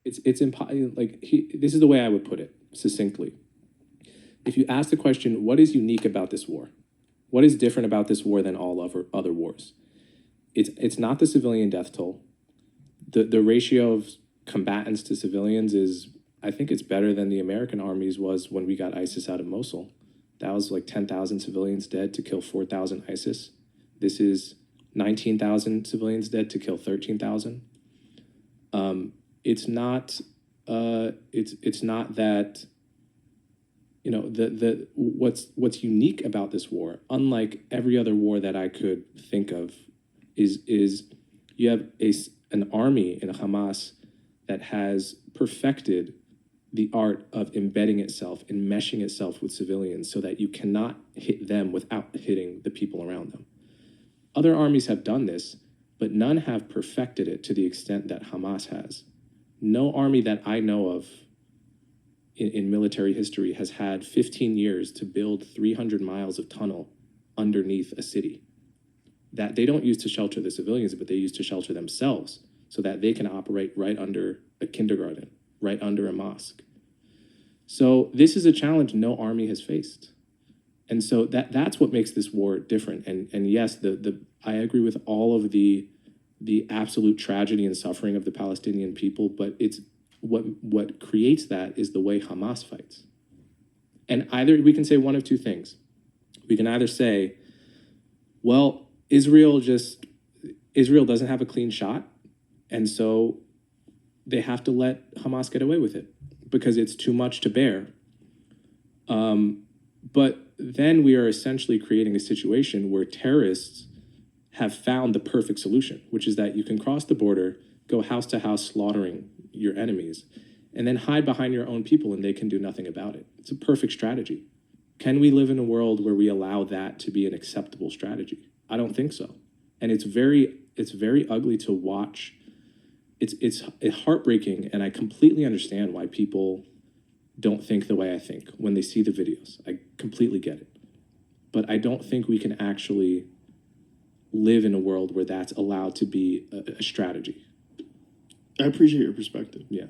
This is the way I would put it succinctly. If you ask the question, what is unique about this war? What is different about this war than all other wars? It's not the civilian death toll. The ratio of combatants to civilians is, I think it's better than the American armies was when we got ISIS out of Mosul. That was like 10,000 civilians dead to kill 4,000 ISIS. This is 19,000 civilians dead to kill 13,000. It's not that, you know, what's unique about this war, unlike every other war that I could think of, is you have an army in Hamas that has perfected the art of embedding itself and meshing itself with civilians so that you cannot hit them without hitting the people around them. Other armies have done this, but none have perfected it to the extent that Hamas has. No army that I know of in military history has had 15 years to build 300 miles of tunnel underneath a city that they don't use to shelter the civilians, but they use to shelter themselves so that they can operate right under a kindergarten, right under a mosque. So this is a challenge no army has faced. And so that's what makes this war different. And yes, I agree with all of the absolute tragedy and suffering of the Palestinian people, but it's what creates that is the way Hamas fights. And either we can say one of two things. We can either say, well, Israel doesn't have a clean shot, and so they have to let Hamas get away with it because it's too much to bear. But then we are essentially creating a situation where terrorists have found the perfect solution, which is that you can cross the border, go house to house slaughtering your enemies, and then hide behind your own people and they can do nothing about it. It's a perfect strategy. Can we live in a world where we allow that to be an acceptable strategy? I don't think so. And it's very ugly to watch. It's heartbreaking, and I completely understand why people don't think the way I think when they see the videos. I completely get it. But I don't think we can actually live in a world where that's allowed to be a strategy. I appreciate your perspective. Yeah.